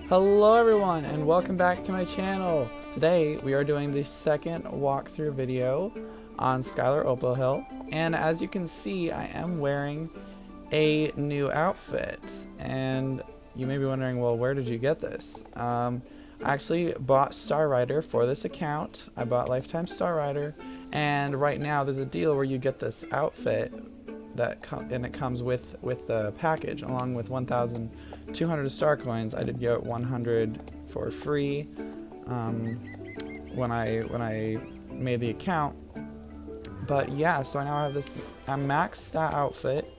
Hello everyone and welcome back to my channel. Today we are doing the second walkthrough video on Skylar Opal Hill, and as you can see I am wearing a new outfit, and you may be wondering, well, where did you get this? I actually bought Star Rider for this account. I bought Lifetime Star Rider, and right now there's a deal where you get this outfit and it comes with the package along with 1,200 star coins. I did get 100 for free when I made the account. But yeah, so I now have this max stat outfit,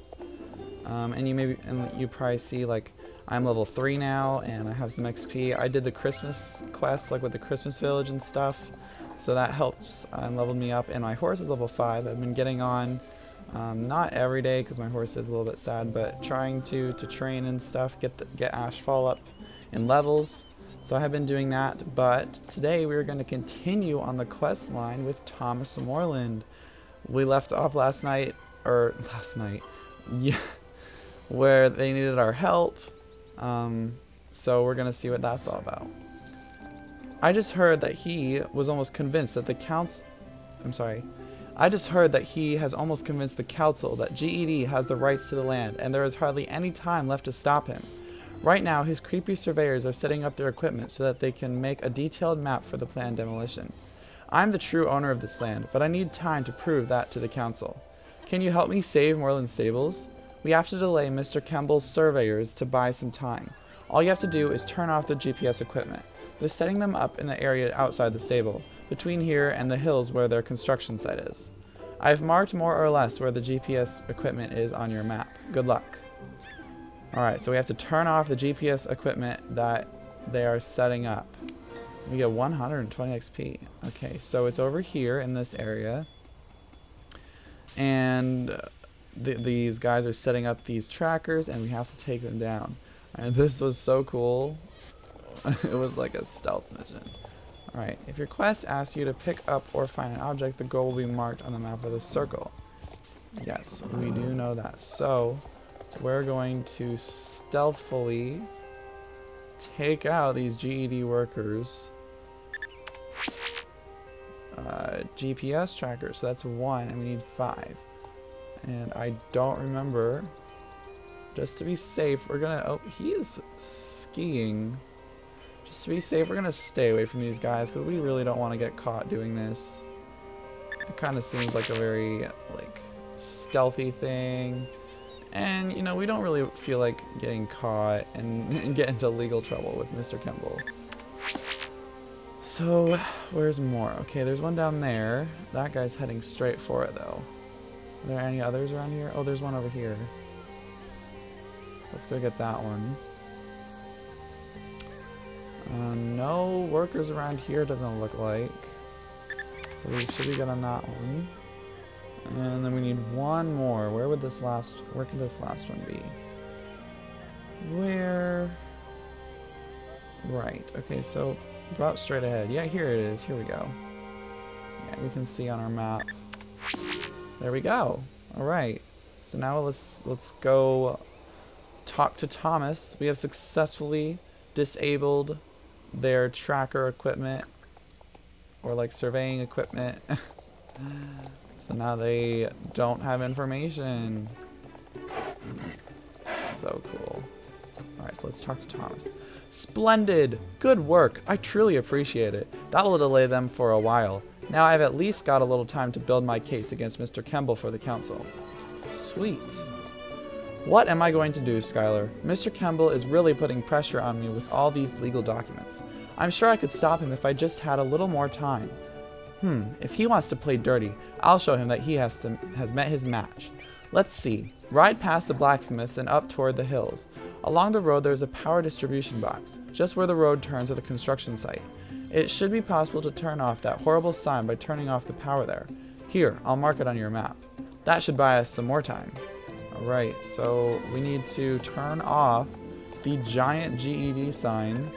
and you probably see like I'm level 3 now and I have some XP. I did the Christmas quest like with the Christmas village and stuff, so that helps leveled me up, and my horse is level 5. I've been getting on not every day because my horse is a little bit sad, but trying to train and stuff, get Ashfall up in levels. So I have been doing that, but today we're going to continue on the quest line with Thomas and Moorland. We left off last night, yeah, where they needed our help. So we're going to see what that's all about. I just heard that he was almost convinced that I just heard that he has almost convinced the council that GED has the rights to the land, and there is hardly any time left to stop him. Right now, his creepy surveyors are setting up their equipment so that they can make a detailed map for the planned demolition. I'm the true owner of this land, but I need time to prove that to the council. Can you help me save Moorland Stables? We have to delay Mr. Kemble's surveyors to buy some time. All you have to do is turn off the GPS equipment. They're setting them up in the area outside the stable, between here and the hills where their construction site is. I've marked more or less where the GPS equipment is on your map. Good luck. Alright, so we have to turn off the GPS equipment that they are setting up. We get 120 XP. Okay, so it's over here in this area. And these guys are setting up these trackers, and we have to take them down. And this was so cool. It was like a stealth mission. Alright, if your quest asks you to pick up or find an object, the goal will be marked on the map with a circle. Yes, we do know that. So, we're going to stealthily take out these GED workers. GPS trackers, so that's 1, and we need 5. And I don't remember. Just to be safe, we're gonna... Oh, he is skiing. Just to be safe, we're gonna stay away from these guys because we really don't want to get caught doing this. It kind of seems like a very stealthy thing, and you know, we don't really feel like getting caught and get into legal trouble with Mr. Kemble. So where's more? Okay, there's one down there. That guy's heading straight for it though. Are there any others around here? Oh, there's one over here. Let's go get that one. No workers around here, doesn't look like. So we should be good on that one. And then we need one more. Where could this last one be? Where? Right. Okay, so about straight ahead. Yeah, here it is. Here we go. Yeah, we can see on our map. There we go. Alright. So now let's go talk to Thomas. We have successfully disabled their tracker equipment, or like surveying equipment. So now they don't have information. So cool. Alright, so let's talk to Thomas. Splendid! Good work! I truly appreciate it. That will delay them for a while. Now I've at least got a little time to build my case against Mr. Kemble for the council. Sweet. What am I going to do, Skylar? Mr. Kemble is really putting pressure on me with all these legal documents. I'm sure I could stop him if I just had a little more time. If he wants to play dirty, I'll show him that he has met his match. Let's see. Ride past the blacksmiths and up toward the hills. Along the road there's a power distribution box, just where the road turns at the construction site. It should be possible to turn off that horrible sign by turning off the power there. Here, I'll mark it on your map. That should buy us some more time. Alright, so we need to turn off the giant GED sign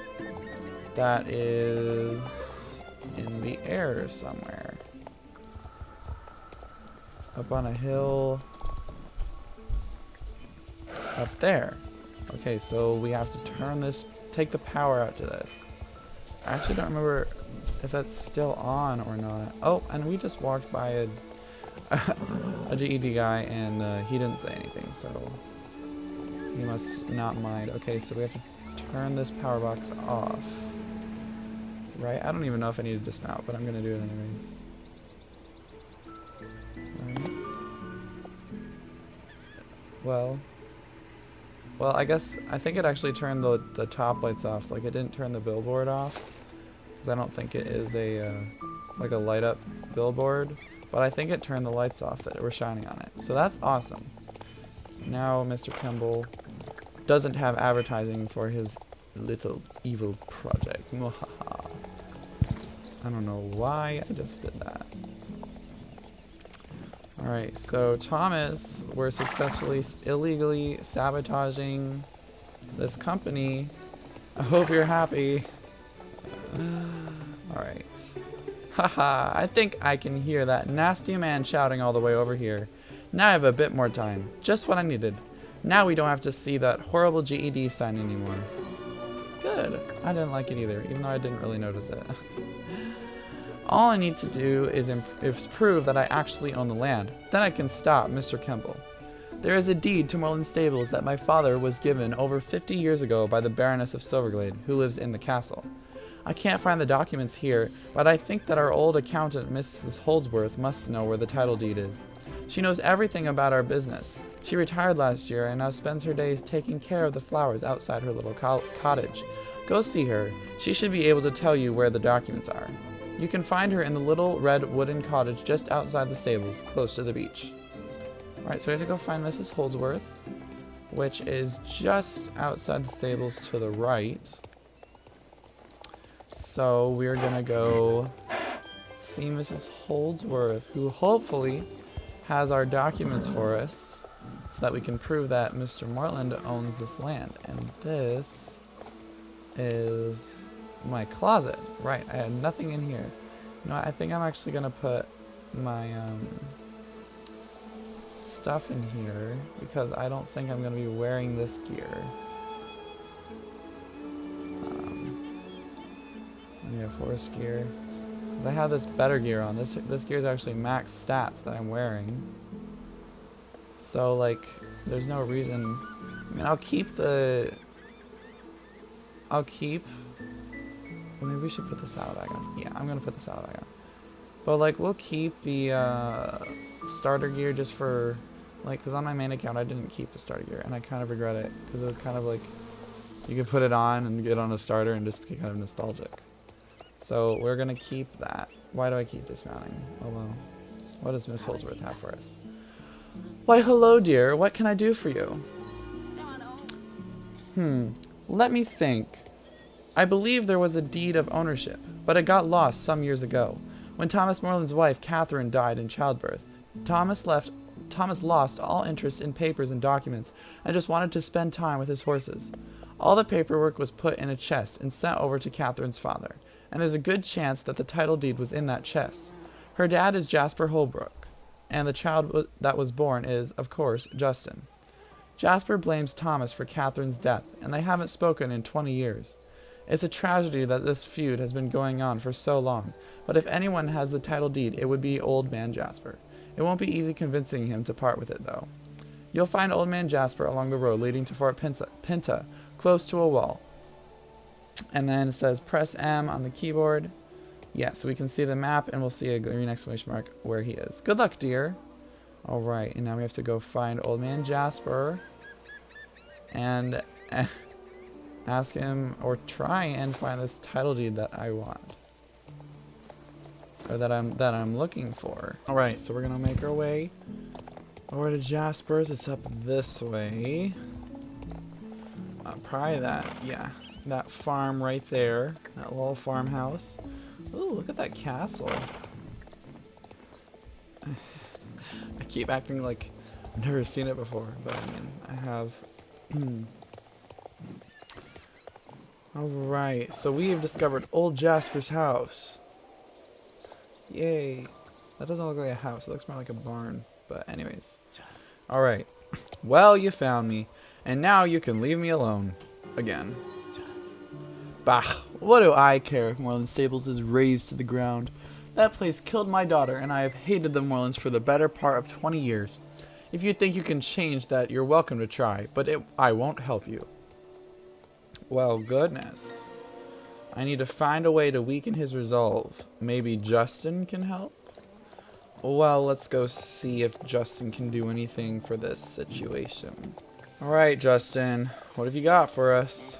that is in the air somewhere. Up on a hill. Up there. Okay, so we have to turn this take the power out to this. I actually don't remember if that's still on or not. Oh, and we just walked by a GED guy, and he didn't say anything, so he must not mind. Okay, so we have to turn this power box off. Right? I don't even know if I need to dismount, but I'm going to do it anyways. Right. Well, I think it actually turned the top lights off. Like, it didn't turn the billboard off, because I don't think it is a like a light up billboard, but I think it turned the lights off that were shining on it. So that's awesome. Now Mr. Kemble doesn't have advertising for his little evil project. Mwahaha. I don't know why I just did that. Alright, so Thomas, we're successfully illegally sabotaging this company. I hope you're happy. Alright. Haha, I think I can hear that nasty man shouting all the way over here. Now I have a bit more time. Just what I needed. Now we don't have to see that horrible GED sign anymore. Good. I didn't like it either, even though I didn't really notice it. All I need to do is prove that I actually own the land. Then I can stop Mr. Kemble. There is a deed to Moorland Stables that my father was given over 50 years ago by the Baroness of Silverglade, who lives in the castle. I can't find the documents here, but I think that our old accountant, Mrs. Holdsworth, must know where the title deed is. She knows everything about our business. She retired last year and now spends her days taking care of the flowers outside her little cottage. Go see her. She should be able to tell you where the documents are. You can find her in the little red wooden cottage just outside the stables, close to the beach. Alright, so we have to go find Mrs. Holdsworth, which is just outside the stables to the right. So we're gonna go see Mrs. Holdsworth, who hopefully has our documents for us, so that we can prove that Mr. Moorland owns this land. And this is my closet. Right, I had nothing in here. You know, I think I'm actually gonna put my stuff in here, because I don't think I'm gonna be wearing this gear. Yeah, forest gear. Because I have this better gear on. This gear is actually max stats that I'm wearing. So, like, there's no reason. I mean, I'll keep. Well, maybe we should put the saddlebag on. Yeah, I'm gonna put the saddlebag on. But, like, we'll keep the starter gear just for, like, because on my main account I didn't keep the starter gear, and I kind of regret it, because it was kind of like you could put it on and get on a starter and just be kind of nostalgic. So we're gonna keep that. Why do I keep dismounting? Oh well. What does Miss Holdsworth have for us? Why, hello, dear. What can I do for you? Let me think. I believe there was a deed of ownership, but it got lost some years ago. When Thomas Moorland's wife, Catherine, died in childbirth, Thomas lost all interest in papers and documents and just wanted to spend time with his horses. All the paperwork was put in a chest and sent over to Catherine's father, and there's a good chance that the title deed was in that chest. Her dad is Jasper Holbrook, and the child that was born is, of course, Justin. Jasper blames Thomas for Catherine's death, and they haven't spoken in 20 years. It's a tragedy that this feud has been going on for so long, but if anyone has the title deed, it would be Old Man Jasper. It won't be easy convincing him to part with it, though. You'll find Old Man Jasper along the road leading to Fort Pinta, close to a wall. And then it says press M on the keyboard. Yeah, so we can see the map, and we'll see a green exclamation mark where he is. Good luck, dear. Alright, and now we have to go find Old Man Jasper and ask him, or try and find this title deed that I want, or that I'm looking for. Alright, so we're gonna make our way over to Jasper's. It's up this way. Probably that farm right there, that little farmhouse. Ooh, look at that castle. I keep acting like I've never seen it before, but I mean, I have. Alright, so we have discovered Old Jasper's house. Yay. That doesn't look like a house, it looks more like a barn. But anyways. Alright. Well, you found me. And now you can leave me alone. Again. Bah, what do I care if Moorland Stables is razed to the ground? That place killed my daughter, and I have hated the Moorlands for the better part of 20 years. If you think you can change that, you're welcome to try, but I won't help you. Well, goodness. I need to find a way to weaken his resolve. Maybe Justin can help? Well, let's go see if Justin can do anything for this situation. Alright, Justin, what have you got for us?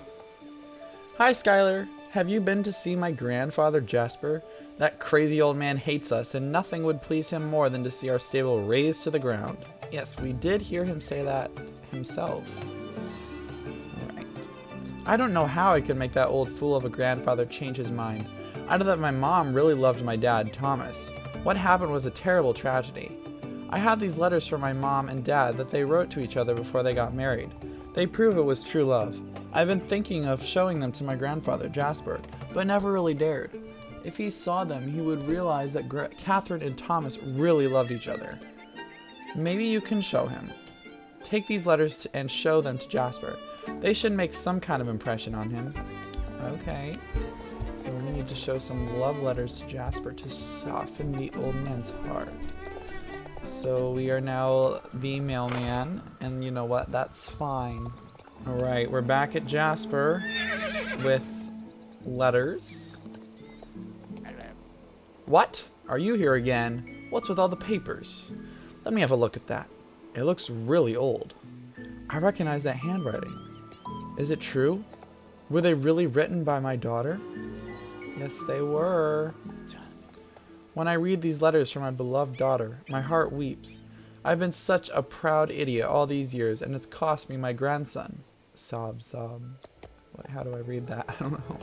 Hi, Skylar. Have you been to see my grandfather, Jasper? That crazy old man hates us, and nothing would please him more than to see our stable razed to the ground. Yes, we did hear him say that himself. Alright. I don't know how I could make that old fool of a grandfather change his mind. I know that my mom really loved my dad, Thomas. What happened was a terrible tragedy. I have these letters from my mom and dad that they wrote to each other before they got married. They prove it was true love. I've been thinking of showing them to my grandfather, Jasper, but never really dared. If he saw them, he would realize that Catherine and Thomas really loved each other. Maybe you can show him. Take these letters and show them to Jasper. They should make some kind of impression on him. Okay. So we need to show some love letters to Jasper to soften the old man's heart. So we are now the mailman, and you know what? That's fine. Alright, we're back at Jasper with letters. What? Are you here again? What's with all the papers? Let me have a look at that. It looks really old. I recognize that handwriting. Is it true? Were they really written by my daughter? Yes, they were. When I read these letters from my beloved daughter, my heart weeps. I've been such a proud idiot all these years, and it's cost me my grandson. Sob, sob. How do I read that? I don't know.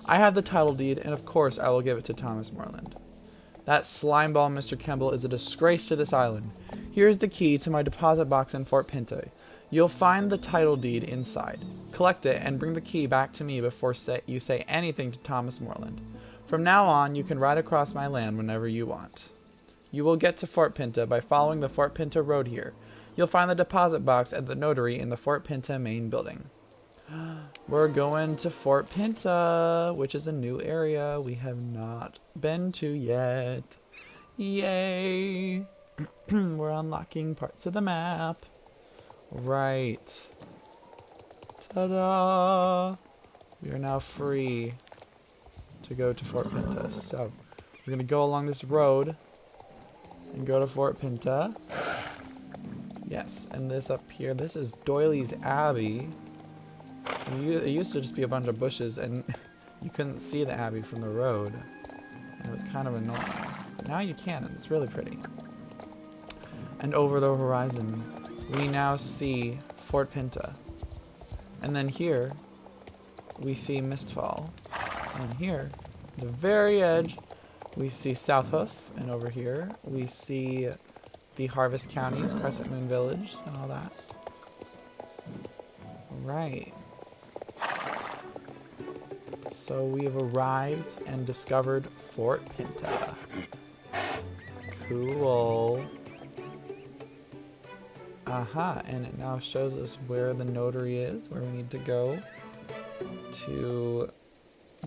I have the title deed, and of course I will give it to Thomas Moorland. That slimeball Mr. Kemble is a disgrace to this island. Here's the key to my deposit box in Fort Pinto. You'll find the title deed inside. Collect it and bring the key back to me before you say anything to Thomas Moorland. From now on, you can ride across my land whenever you want. You will get to Fort Pinto by following the Fort Pinto road here. You'll find the deposit box at the notary in the Fort Pinto main building. We're going to Fort Pinto, which is a new area we have not been to yet. Yay! We're unlocking parts of the map. Right. Ta-da! We are now free to go to Fort Pinto. So, we're going to go along this road and go to Fort Pinto. Yes, and this up here, this is Doyley's Abbey. It used to just be a bunch of bushes, and you couldn't see the Abbey from the road. And it was kind of annoying. But now you can, and it's really pretty. And over the horizon, we now see Fort Pinto. And then here, we see Mistfall. And here, the very edge, we see South Hoof. And over here, we see the Harvest Counties, Crescent Moon Village, and all that. Right. So we have arrived and discovered Fort Pinto. Cool. Aha, and it now shows us where the notary is, where we need to go to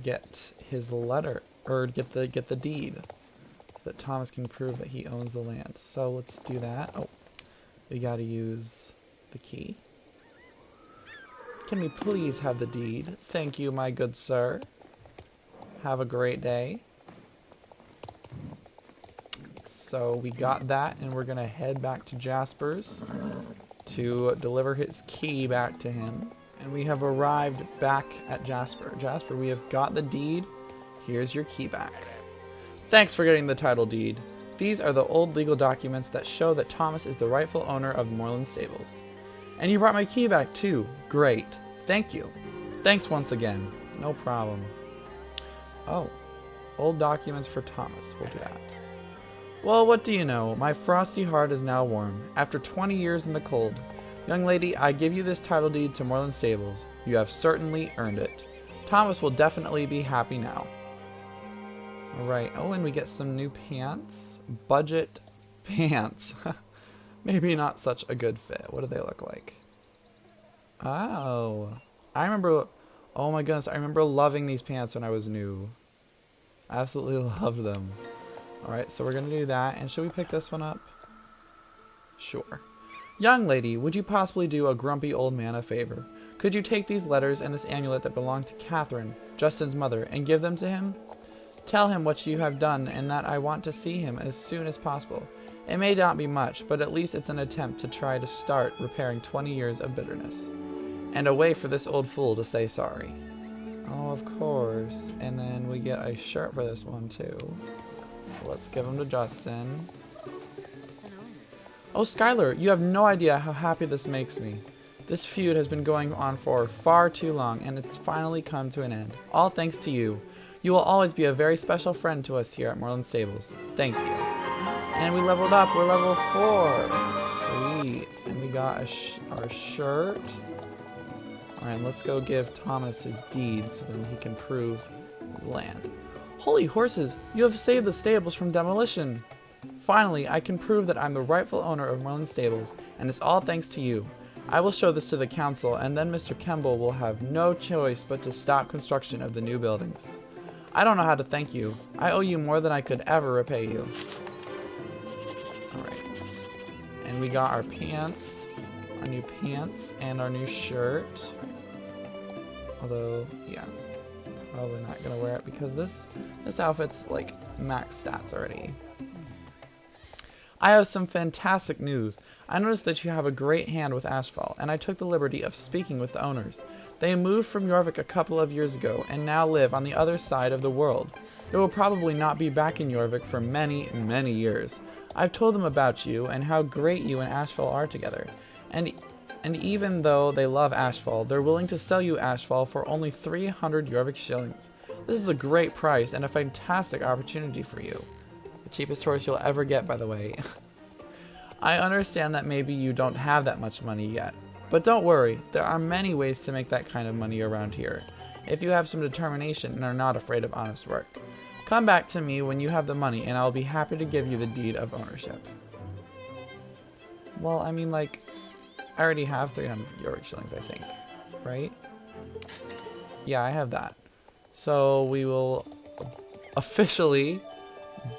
get his letter, or get the deed, so that Thomas can prove that he owns the land. So let's do that. Oh, we gotta use the key. Can we please have the deed? Thank you, my good sir. Have a great day. So we got that, and we're gonna head back to Jasper's to deliver his key back to him. And we have arrived back at Jasper. Jasper, we have got the deed. Here's your key back. Thanks for getting the title deed. These are the old legal documents that show that Thomas is the rightful owner of Moorland Stables. And you brought my key back too. Great. Thank you. Thanks once again. No problem. Oh, old documents for Thomas. We'll do that. Well, what do you know? My frosty heart is now warm. After 20 years in the cold. Young lady, I give you this title deed to Moorland Stables. You have certainly earned it. Thomas will definitely be happy now. Alright. Oh, and we get some new pants. Budget pants. Maybe not such a good fit. What do they look like? Oh. I remember Oh my goodness, I remember loving these pants when I was new. Absolutely loved them. Alright, so we're gonna do that. And should we pick this one up? Sure. Young lady, would you possibly do a grumpy old man a favor? Could you take these letters and this amulet that belonged to Catherine, Justin's mother, and give them to him? Tell him what you have done and that I want to see him as soon as possible. It may not be much, but at least it's an attempt to try to start repairing 20 years of bitterness. And a way for this old fool to say sorry. Oh, of course. And then we get a shirt for this one, too. Let's give him to Justin. Oh, Skylar, you have no idea how happy this makes me. This feud has been going on for far too long, and it's finally come to an end. All thanks to you. You will always be a very special friend to us here at Moorland Stables. Thank you. And we leveled up. We're level 4. Sweet. And we got our shirt. Alright, let's go give Thomas his deed so that he can prove the land. Holy horses! You have saved the stables from demolition! Finally, I can prove that I'm the rightful owner of Moorland Stables, and it's all thanks to you. I will show this to the council, and then Mr. Kemble will have no choice but to stop construction of the new buildings. I don't know how to thank you. I owe you more than I could ever repay you. Alright. And we got our pants. Our new pants and our new shirt. Although, yeah. Probably not gonna wear it because this outfit's like max stats already. I have some fantastic news. I noticed that you have a great hand with asphalt, and I took the liberty of speaking with the owners. They moved from Jorvik a couple of years ago and now live on the other side of the world. They will probably not be back in Jorvik for many, many years. I've told them about you and how great you and Ashfall are together. And even though they love Ashfall, they're willing to sell you Ashfall for only 300 Jorvik shillings. This is a great price and a fantastic opportunity for you. The cheapest horse you'll ever get, by the way. I understand that maybe you don't have that much money yet. But don't worry, there are many ways to make that kind of money around here, if you have some determination and are not afraid of honest work. Come back to me when you have the money and I'll be happy to give you the deed of ownership. Well, I mean, like, I already have 300 Jorvik shillings, I think, right? Yeah, I have that. So we will officially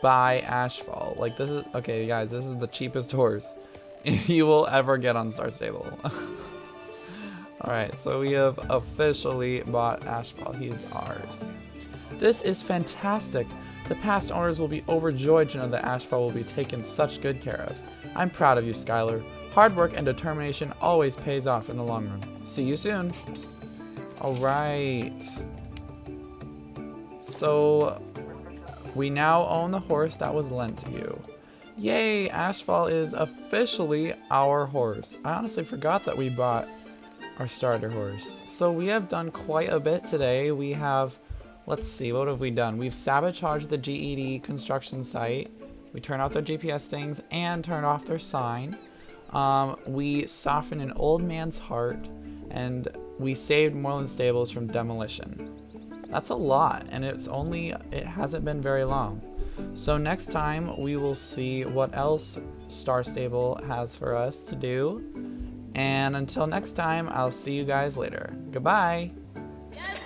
buy Ashfall. Like, this is, okay guys, this is the cheapest horse you will ever get on Star Stable. Alright, so we have officially bought Ashfall. He's ours. This is fantastic. The past owners will be overjoyed to know that Ashfall will be taken such good care of. I'm proud of you, Skylar. Hard work and determination always pays off in the long run. See you soon. Alright. So, we now own the horse that was lent to you. Yay, Ashfall is officially our horse. I honestly forgot that we bought our starter horse. So we have done quite a bit today. We have, let's see, what have we done? We've sabotaged the GED construction site. We turned off their GPS things and turned off their sign. We softened an old man's heart, and we saved Moorland Stables from demolition. That's a lot, and it hasn't been very long. So next time we will see what else Star Stable has for us to do. And until next time, I'll see you guys later. Goodbye! Yes.